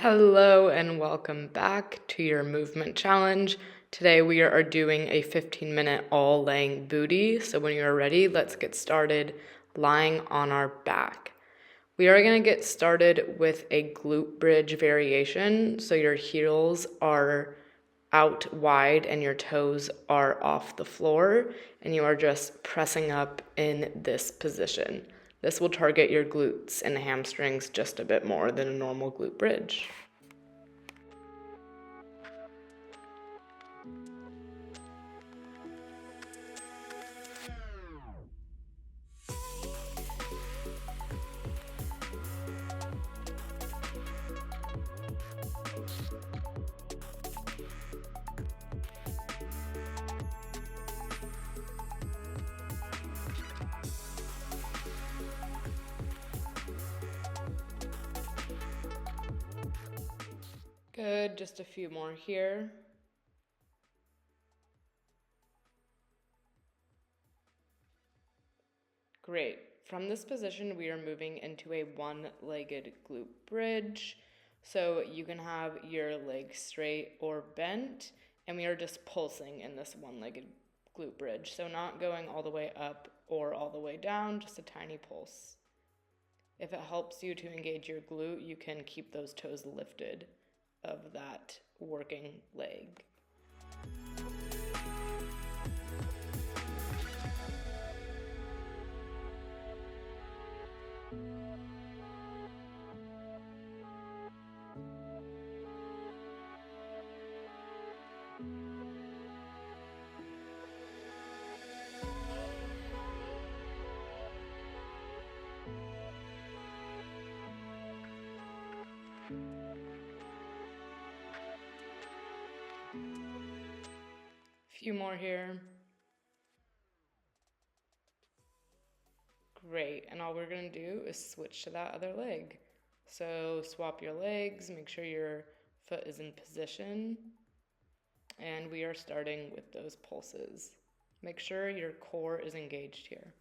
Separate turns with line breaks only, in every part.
Hello and welcome back to your movement challenge. Today we are doing a 15-minute all laying booty. So when you're ready, let's get started lying on our back. We are going to get started with a glute bridge variation. So your heels are out wide and your toes are off the floor, and you are just pressing up in this position. This will target your glutes and hamstrings just a bit more than a normal glute bridge. Good, just a few more here. Great. From this position, we are moving into a one-legged glute bridge. So you can have your legs straight or bent, and we are just pulsing in this one-legged glute bridge. So not going all the way up or all the way down, just a tiny pulse. If it helps you to engage your glute, you can keep those toes lifted of that working leg. Few more here. Great, and all we're gonna do is switch to that other leg. So swap your legs, make sure your foot is in position, and we are starting with those pulses. Make sure your core is engaged here.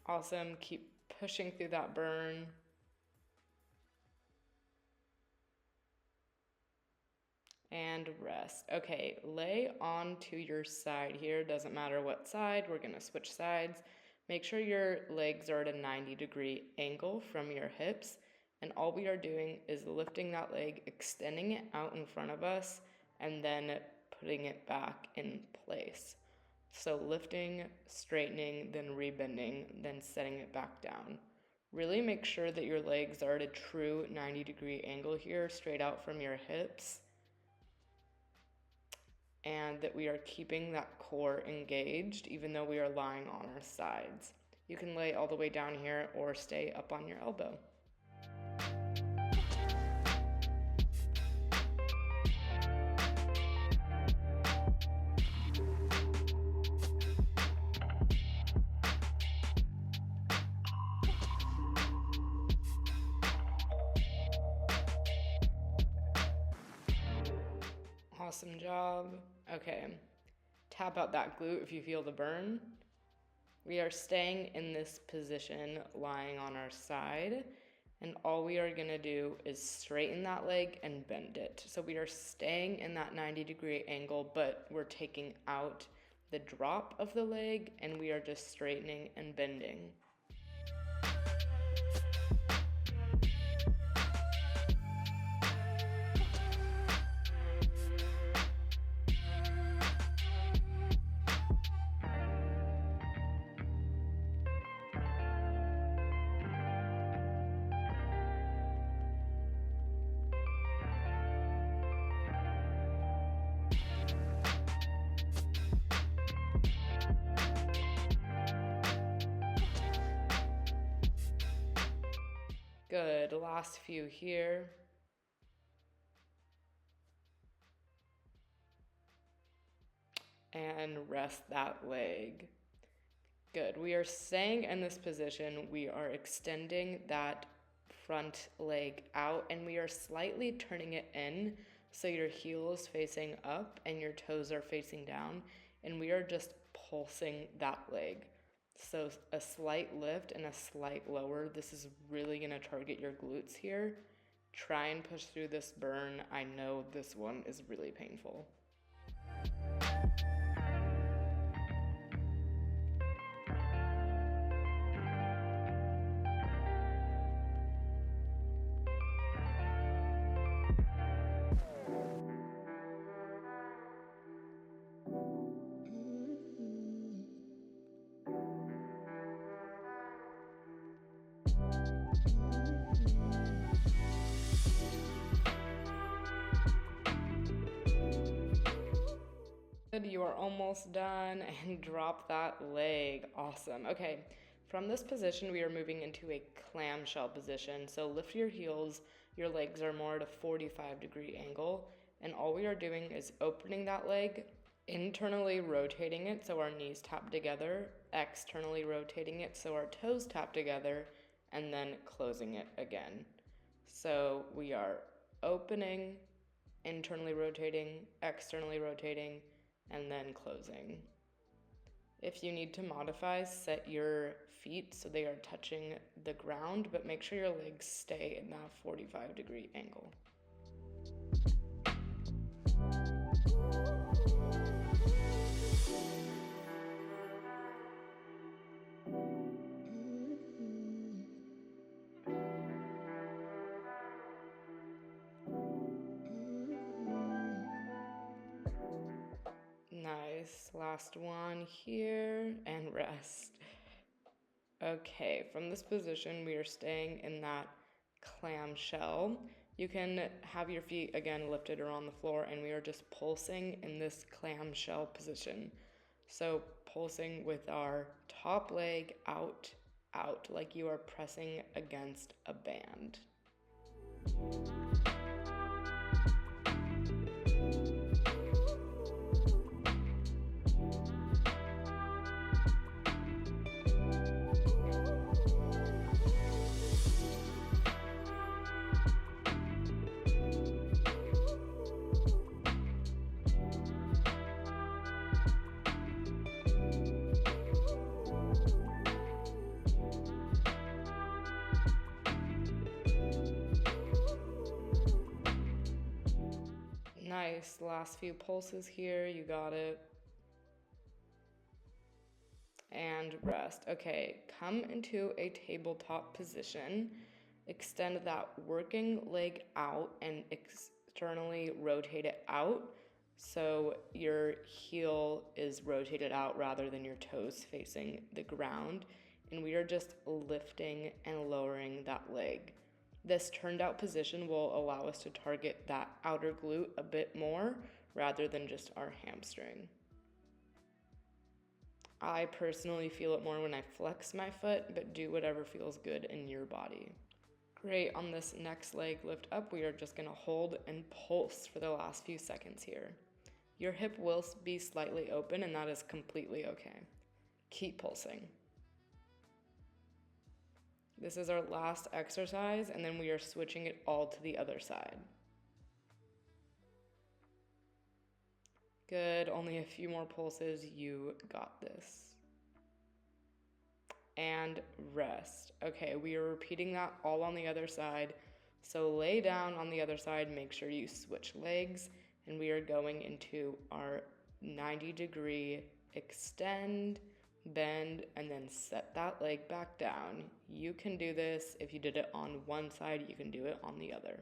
Awesome, keep pushing through that burn. And rest. Okay, lay onto your side here. Doesn't matter what side, we're gonna switch sides. Make sure your legs are at a 90-degree angle from your hips. And all we are doing is lifting that leg, extending it out in front of us, and then putting it back in place. So lifting, straightening, then rebending, then setting it back down. Really make sure that your legs are at a true 90-degree angle here, straight out from your hips, and that we are keeping that core engaged even though we are lying on our sides. You can lay all the way down here or stay up on your elbow. Awesome job. Okay, tap out that glute if you feel the burn. We are staying in this position, lying on our side, and all we are gonna do is straighten that leg and bend it. So we are staying in that 90-degree angle, but we're taking out the drop of the leg, and we are just straightening and bending. Good, last few here. And rest that leg. Good, we are staying in this position. We are extending that front leg out and we are slightly turning it in so your heel is facing up and your toes are facing down, and we are just pulsing that leg. So a slight lift and a slight lower. This is really going to target your glutes here. Try and push through this burn. I know this one is really painful. Good, you are almost done, and drop that leg. Awesome. Okay, from this position, we are moving into a clamshell position. So lift your heels, your legs are more at a 45-degree angle, and all we are doing is opening that leg, internally rotating it so our knees tap together, externally rotating it so our toes tap together, and then closing it again. So we are opening, internally rotating, externally rotating, and then closing. If you need to modify, set your feet so they are touching the ground, but make sure your legs stay in that 45-degree angle. Nice. Last one here, and rest. Okay, from this position, we are staying in that clamshell. You can have your feet again lifted or on the floor, and we are just pulsing in this clamshell position. So pulsing with our top leg out, like you are pressing against a band. Nice, last few pulses here, you got it. And rest. Okay, come into a tabletop position. Extend that working leg out and externally rotate it out so your heel is rotated out rather than your toes facing the ground. And we are just lifting and lowering that leg. This turned out position will allow us to target that outer glute a bit more rather than just our hamstring. I personally feel it more when I flex my foot, but do whatever feels good in your body. Great, on this next leg lift up, we are just gonna hold and pulse for the last few seconds here. Your hip will be slightly open, and that is completely okay. Keep pulsing. This is our last exercise, and then we are switching it all to the other side. Good, only a few more pulses, you got this. And rest. Okay, we are repeating that all on the other side. So lay down on the other side, make sure you switch legs, and we are going into our 90-degree extend, bend, and then set that leg back down. You can do this. If you did it on one side, you can do it on the other.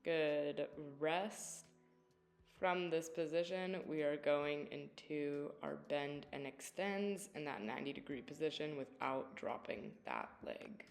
Good. Rest. From this position, we are going into our bend and extends in that 90-degree position without dropping that leg.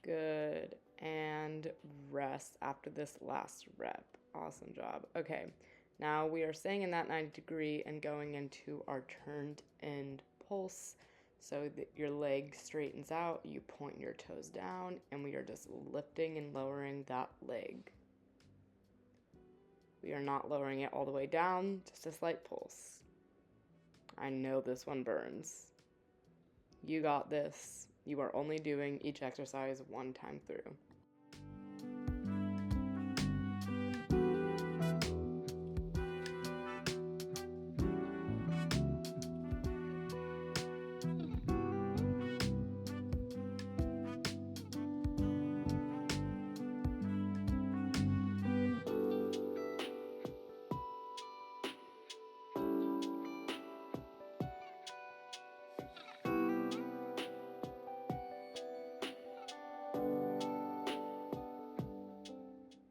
Good. And rest after this last rep. Awesome job. Okay, now we are staying in that 90-degree and going into our turned end pulse. So that your leg straightens out, you point your toes down, and we are just lifting and lowering that leg. We are not lowering it all the way down, just a slight pulse. I know this one burns. You got this. You are only doing each exercise one time through.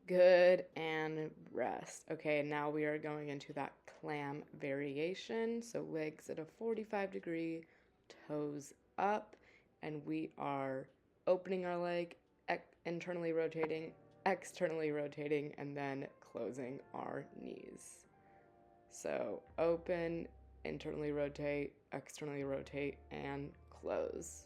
Good, and rest. Okay, now we are going into that clam variation. So legs at a 45-degree, toes up, and we are opening our leg, internally rotating, externally rotating, and then closing our knees. So open, internally rotate, externally rotate, and close.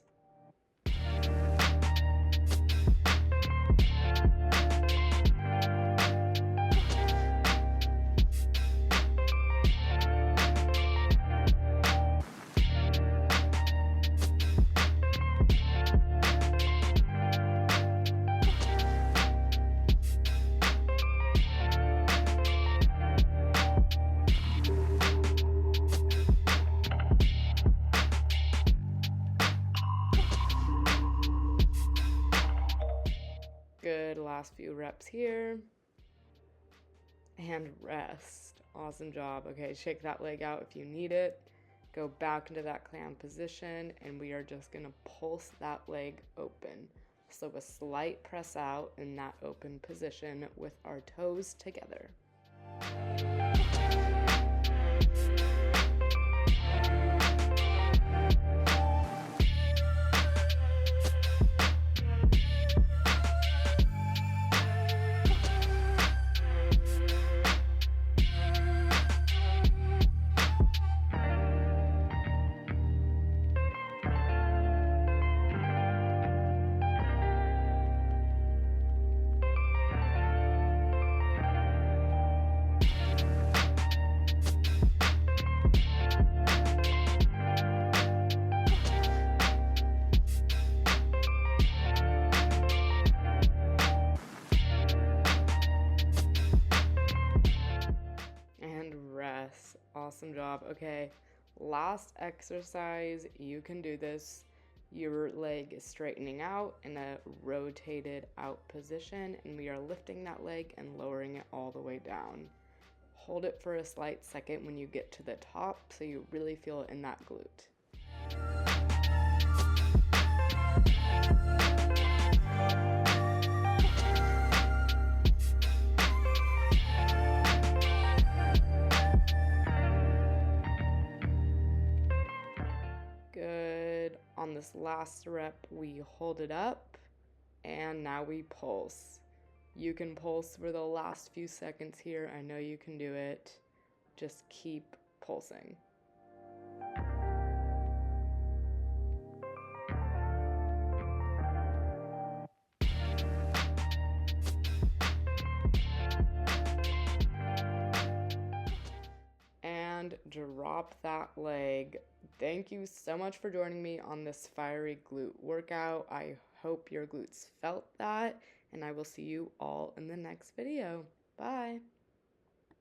Good, last few reps here. And rest. Awesome job. Okay, shake that leg out if you need it. Go back into that clam position, and we are just gonna pulse that leg open. So a slight press out in that open position with our toes together. Awesome job. Okay, last exercise. You can do this. Your leg is straightening out in a rotated out position, and we are lifting that leg and lowering it all the way down. Hold it for a slight second when you get to the top so you really feel it in that glute. Good. On this last rep, we hold it up, and now we pulse. You can pulse for the last few seconds here. I know you can do it. Just keep pulsing. drop that leg. Thank you so much for joining me on this fiery glute workout. I hope your glutes felt that, and I will see you all in the next video. Bye.